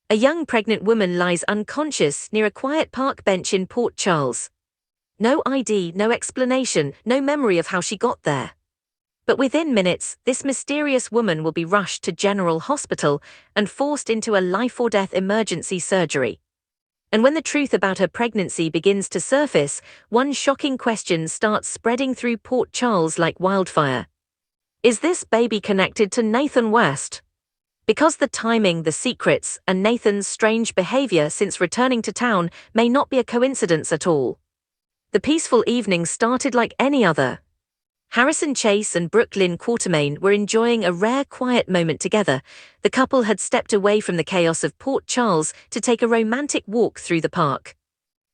A young pregnant woman lies unconscious near a quiet park bench in Port Charles. No ID, no explanation, no memory of how she got there. But within minutes, this mysterious woman will be rushed to General Hospital and forced into a life-or-death emergency surgery. And when the truth about her pregnancy begins to surface, one shocking question starts spreading through Port Charles like wildfire. Is this baby connected to Nathan West? Because the timing, the secrets, and Nathan's strange behavior since returning to town may not be a coincidence at all. The peaceful evening started like any other. Harrison Chase and Brook Lynn Quartermaine were enjoying a rare quiet moment together. The couple had stepped away from the chaos of Port Charles to take a romantic walk through the park.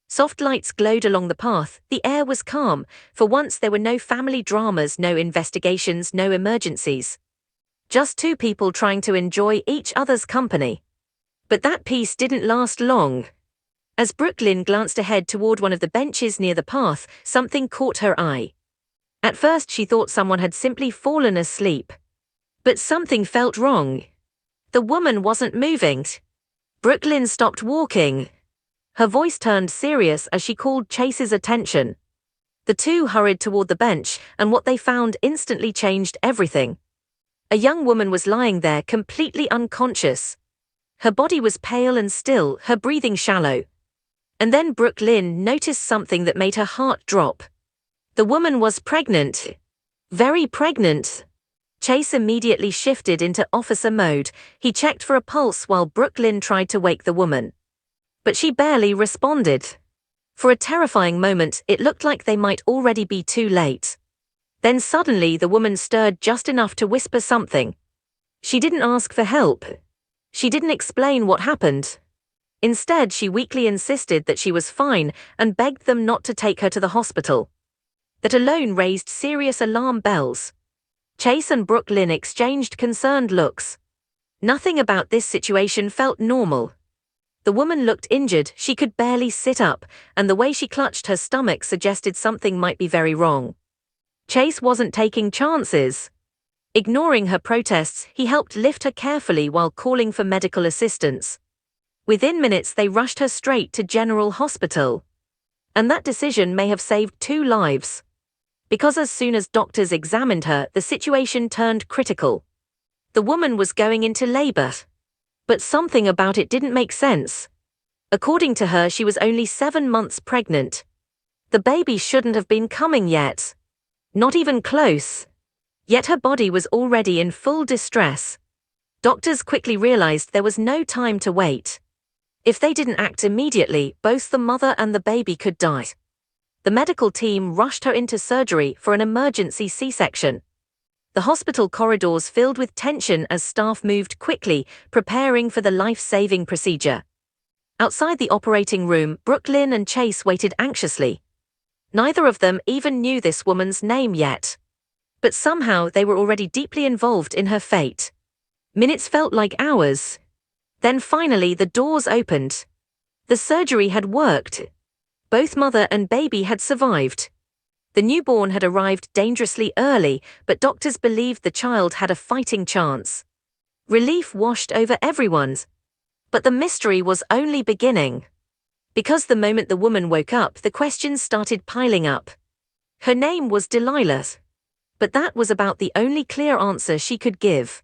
Soft lights glowed along the path, the air was calm. For once there were no family dramas, no investigations, no emergencies. Just two people trying to enjoy each other's company. But that peace didn't last long. As Brook Lynn glanced ahead toward one of the benches near the path, something caught her eye. At first she thought someone had simply fallen asleep. But something felt wrong. The woman wasn't moving. Brook Lynn stopped walking. Her voice turned serious as she called Chase's attention. The two hurried toward the bench, and what they found instantly changed everything. A young woman was lying there, completely unconscious. Her body was pale and still, her breathing shallow. And then Brook Lynn noticed something that made her heart drop. The woman was pregnant. Very pregnant. Chase immediately shifted into officer mode. He checked for a pulse while Brook Lynn tried to wake the woman. But she barely responded. For a terrifying moment, it looked like they might already be too late. Then suddenly the woman stirred just enough to whisper something. She didn't ask for help. She didn't explain what happened. Instead, she weakly insisted that she was fine and begged them not to take her to the hospital. That alone raised serious alarm bells. Chase and Brook Lynn exchanged concerned looks. Nothing about this situation felt normal. The woman looked injured, she could barely sit up, and the way she clutched her stomach suggested something might be very wrong. Chase wasn't taking chances. Ignoring her protests, he helped lift her carefully while calling for medical assistance. Within minutes they rushed her straight to General Hospital. And that decision may have saved 2 lives. Because as soon as doctors examined her, the situation turned critical. The woman was going into labor. But something about it didn't make sense. According to her, she was only 7 months pregnant. The baby shouldn't have been coming yet. Not even close. Yet her body was already in full distress. Doctors quickly realized there was no time to wait. If they didn't act immediately, both the mother and the baby could die. The medical team rushed her into surgery for an emergency C-section. The hospital corridors filled with tension as staff moved quickly, preparing for the life-saving procedure. Outside the operating room, Brook Lynn and Chase waited anxiously. Neither of them even knew this woman's name yet. But somehow they were already deeply involved in her fate. Minutes felt like hours. Then finally the doors opened. The surgery had worked. Both mother and baby had survived. The newborn had arrived dangerously early, but doctors believed the child had a fighting chance. Relief washed over everyone. But the mystery was only beginning. Because the moment the woman woke up, the questions started piling up. Her name was Delilah. But that was about the only clear answer she could give.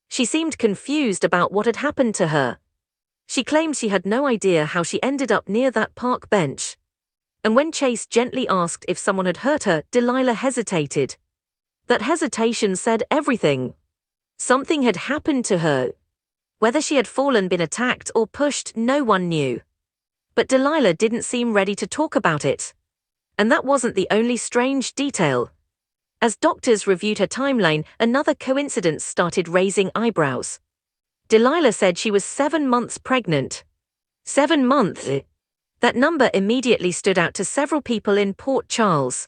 She seemed confused about what had happened to her. She claimed she had no idea how she ended up near that park bench. And when Chase gently asked if someone had hurt her, Delilah hesitated. That hesitation said everything. Something had happened to her. Whether she had fallen, been attacked, or pushed, no one knew. But Delilah didn't seem ready to talk about it. And that wasn't the only strange detail. As doctors reviewed her timeline, another coincidence started raising eyebrows. Delilah said she was 7 months pregnant. 7 months? That number immediately stood out to several people in Port Charles.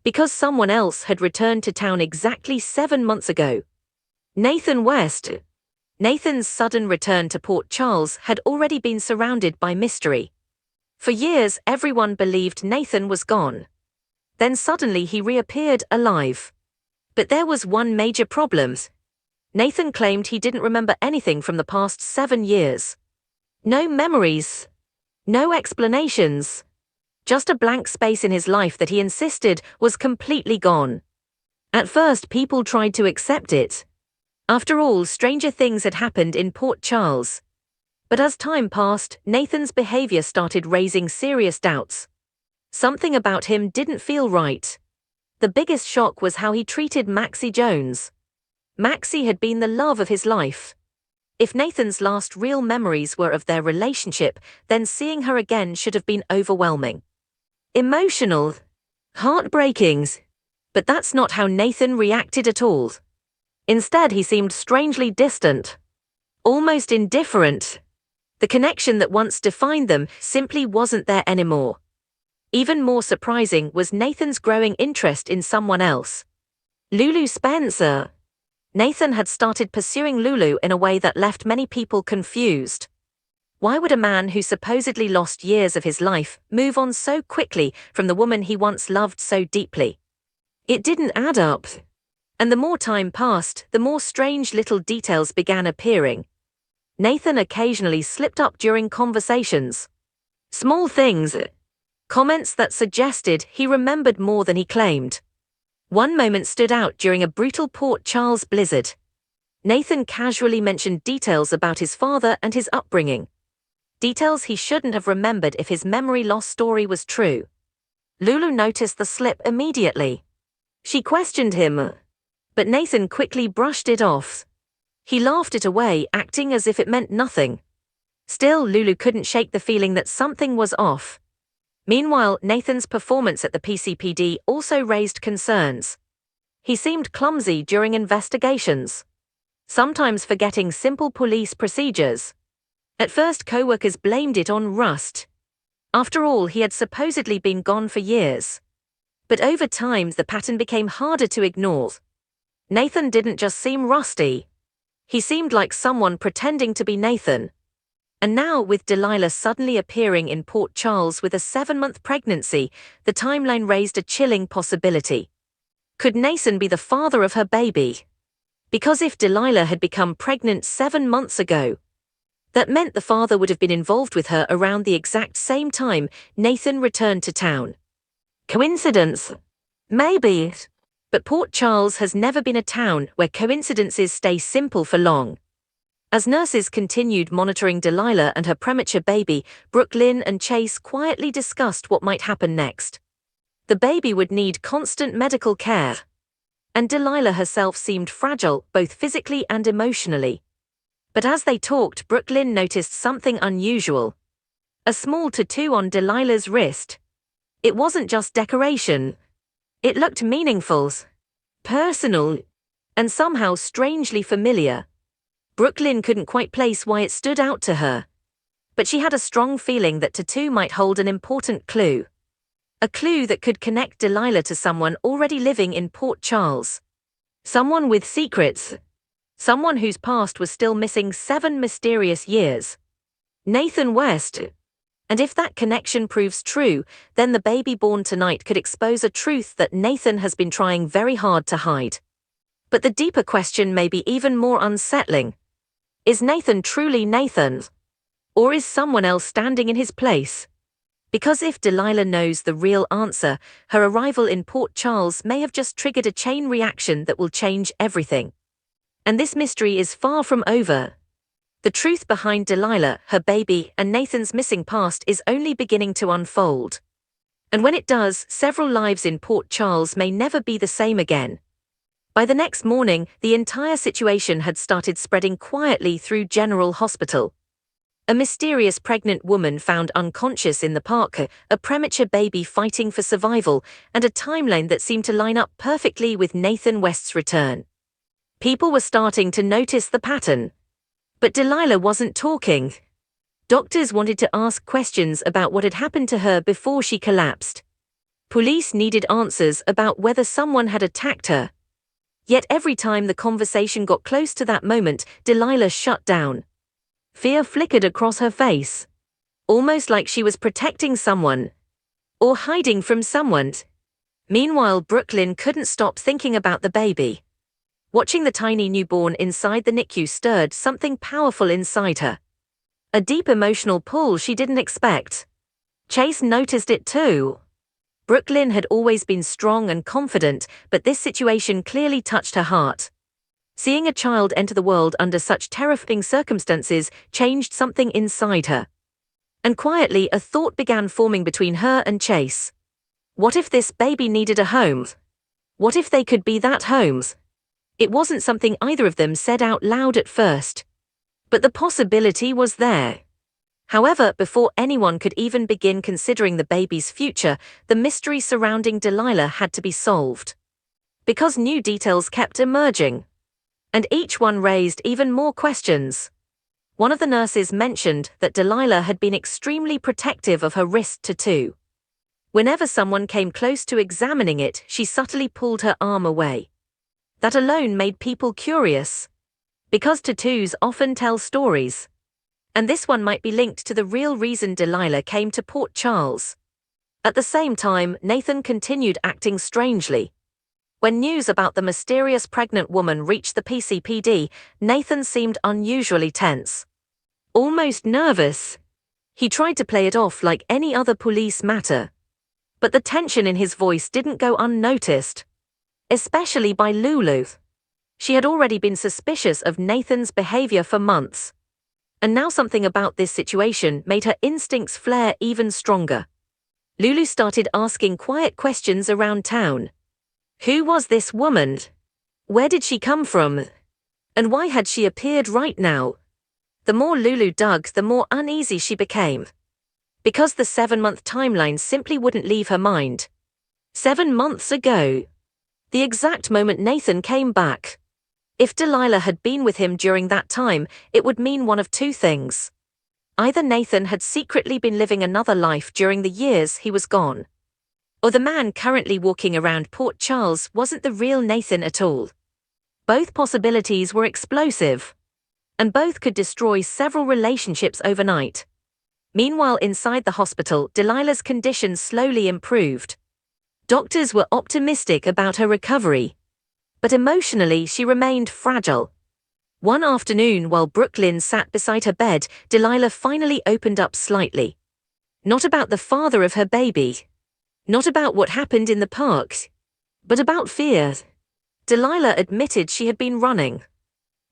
Because someone else had returned to town exactly 7 months ago. Nathan West. Nathan's sudden return to Port Charles had already been surrounded by mystery. For years, everyone believed Nathan was gone. Then suddenly he reappeared alive. But there was one major problem. Nathan claimed he didn't remember anything from the past 7 years. No memories. No explanations. Just a blank space in his life that he insisted was completely gone. At first, people tried to accept it. After all, stranger things had happened in Port Charles. But as time passed, Nathan's behavior started raising serious doubts. Something about him didn't feel right. The biggest shock was how he treated Maxie Jones. Maxie had been the love of his life. If Nathan's last real memories were of their relationship, then seeing her again should have been overwhelming. Emotional. Heartbreaking. But that's not how Nathan reacted at all. Instead, he seemed strangely distant. Almost indifferent. The connection that once defined them simply wasn't there anymore. Even more surprising was Nathan's growing interest in someone else. Lulu Spencer. Nathan had started pursuing Lulu in a way that left many people confused. Why would a man who supposedly lost years of his life move on so quickly from the woman he once loved so deeply? It didn't add up. And the more time passed, the more strange little details began appearing. Nathan occasionally slipped up during conversations. Small things. Comments that suggested he remembered more than he claimed. One moment stood out during a brutal Port Charles blizzard. Nathan casually mentioned details about his father and his upbringing. Details he shouldn't have remembered if his memory loss story was true. Lulu noticed the slip immediately. She questioned him, but Nathan quickly brushed it off. He laughed it away, acting as if it meant nothing. Still, Lulu couldn't shake the feeling that something was off. Meanwhile, Nathan's performance at the PCPD also raised concerns. He seemed clumsy during investigations, sometimes forgetting simple police procedures. At first, co-workers blamed it on rust. After all, he had supposedly been gone for years. But over time, the pattern became harder to ignore. Nathan didn't just seem rusty. He seemed like someone pretending to be Nathan. And now, with Delilah suddenly appearing in Port Charles with a 7-month pregnancy, the timeline raised a chilling possibility. Could Nathan be the father of her baby? Because if Delilah had become pregnant 7 months ago, that meant the father would have been involved with her around the exact same time Nathan returned to town. Coincidence? Maybe. But Port Charles has never been a town where coincidences stay simple for long. As nurses continued monitoring Delilah and her premature baby, Brook, Lynn, and Chase quietly discussed what might happen next. The baby would need constant medical care. And Delilah herself seemed fragile, both physically and emotionally. But as they talked, Brooklyn noticed something unusual. A small tattoo on Delilah's wrist. It wasn't just decoration. It looked meaningful, personal, and somehow strangely familiar. Brooklyn couldn't quite place why it stood out to her. But she had a strong feeling that tattoo might hold an important clue. A clue that could connect Delilah to someone already living in Port Charles. Someone with secrets. Someone whose past was still missing 7 mysterious years. Nathan West. And if that connection proves true, then the baby born tonight could expose a truth that Nathan has been trying very hard to hide. But the deeper question may be even more unsettling. Is Nathan truly Nathan? Or is someone else standing in his place? Because if Delilah knows the real answer, her arrival in Port Charles may have just triggered a chain reaction that will change everything. And this mystery is far from over. The truth behind Delilah, her baby, and Nathan's missing past is only beginning to unfold. And when it does, several lives in Port Charles may never be the same again. By the next morning, the entire situation had started spreading quietly through General Hospital. A mysterious pregnant woman found unconscious in the park, a premature baby fighting for survival, and a timeline that seemed to line up perfectly with Nathan West's return. People were starting to notice the pattern. But Delilah wasn't talking. Doctors wanted to ask questions about what had happened to her before she collapsed. Police needed answers about whether someone had attacked her. Yet every time the conversation got close to that moment, Delilah shut down. Fear flickered across her face. Almost like she was protecting someone. Or hiding from someone. Meanwhile, Brooklyn couldn't stop thinking about the baby. Watching the tiny newborn inside the NICU stirred something powerful inside her. A deep emotional pull she didn't expect. Chase noticed it too. Lynn had always been strong and confident, but this situation clearly touched her heart. Seeing a child enter the world under such terrifying circumstances changed something inside her. And quietly, a thought began forming between her and Chase. What if this baby needed a home? What if they could be that home? It wasn't something either of them said out loud at first. But the possibility was there. However, before anyone could even begin considering the baby's future, the mystery surrounding Delilah had to be solved. Because new details kept emerging. And each one raised even more questions. One of the nurses mentioned that Delilah had been extremely protective of her wrist tattoo. Whenever someone came close to examining it, she subtly pulled her arm away. That alone made people curious. Because tattoos often tell stories. And this one might be linked to the real reason Delilah came to Port Charles. At the same time, Nathan continued acting strangely. When news about the mysterious pregnant woman reached the PCPD, Nathan seemed unusually tense. Almost nervous. He tried to play it off like any other police matter. But the tension in his voice didn't go unnoticed. Especially by Lulu. She had already been suspicious of Nathan's behavior for months. And now something about this situation made her instincts flare even stronger. Lulu started asking quiet questions around town. Who was this woman? Where did she come from? And why had she appeared right now? The more Lulu dug, the more uneasy she became. Because the 7-month timeline simply wouldn't leave her mind. 7 months ago. The exact moment Nathan came back. If Delilah had been with him during that time, it would mean one of two things. Either Nathan had secretly been living another life during the years he was gone. Or the man currently walking around Port Charles wasn't the real Nathan at all. Both possibilities were explosive. And both could destroy several relationships overnight. Meanwhile, inside the hospital, Delilah's condition slowly improved. Doctors were optimistic about her recovery. But emotionally, she remained fragile. One afternoon, while Lynn sat beside her bed, Delilah finally opened up slightly. Not about the father of her baby. Not about what happened in the park. But about fear. Delilah admitted she had been running.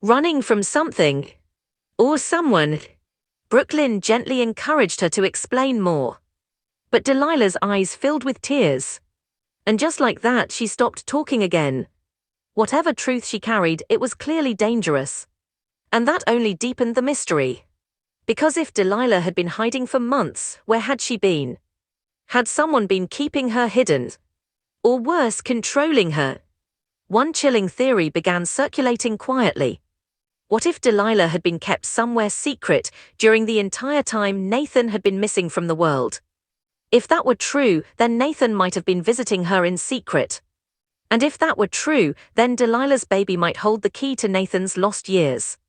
Running from something. Or someone. Lynn gently encouraged her to explain more. But Delilah's eyes filled with tears. And just like that, she stopped talking again. Whatever truth she carried, it was clearly dangerous. And that only deepened the mystery. Because if Delilah had been hiding for months, where had she been? Had someone been keeping her hidden? Or worse, controlling her? One chilling theory began circulating quietly. What if Delilah had been kept somewhere secret during the entire time Nathan had been missing from the world? If that were true, then Nathan might have been visiting her in secret. And if that were true, then Delilah's baby might hold the key to Nathan's lost years.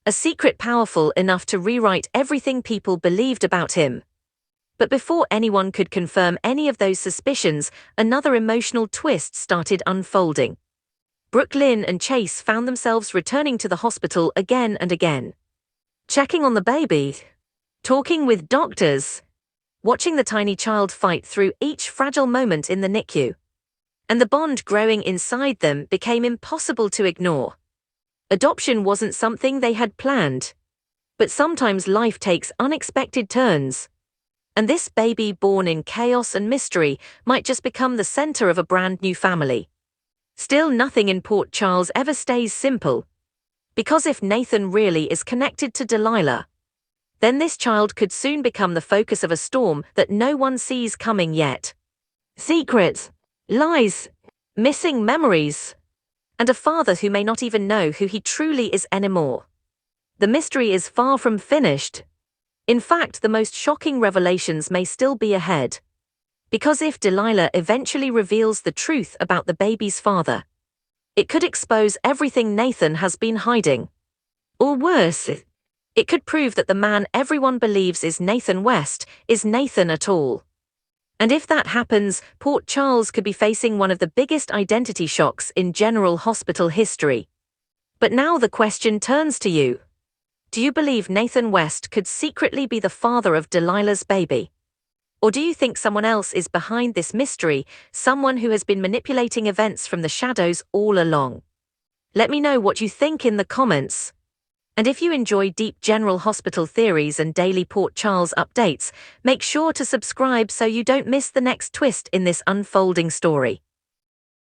A secret powerful enough to rewrite everything people believed about him. But before anyone could confirm any of those suspicions, another emotional twist started unfolding. Lynn and Chase found themselves returning to the hospital again and again. Checking on the baby. Talking with doctors. Watching the tiny child fight through each fragile moment in the NICU. And the bond growing inside them became impossible to ignore. Adoption wasn't something they had planned. But sometimes life takes unexpected turns. And this baby born in chaos and mystery might just become the center of a brand new family. Still, nothing in Port Charles ever stays simple. Because if Nathan really is connected to Delilah, then this child could soon become the focus of a storm that no one sees coming yet. Secrets. Lies, missing memories, and a father who may not even know who he truly is anymore. The mystery is far from finished. In fact, the most shocking revelations may still be ahead. Because if Delilah eventually reveals the truth about the baby's father, it could expose everything Nathan has been hiding. Or worse, it could prove that the man everyone believes is Nathan West is Nathan at all. And if that happens, Port Charles could be facing one of the biggest identity shocks in general hospital history. But now the question turns to you. Do you believe Nathan West could secretly be the father of Delilah's baby? Or do you think someone else is behind this mystery, someone who has been manipulating events from the shadows all along? Let me know what you think in the comments. And if you enjoy deep general hospital theories and daily Port Charles updates, make sure to subscribe so you don't miss the next twist in this unfolding story.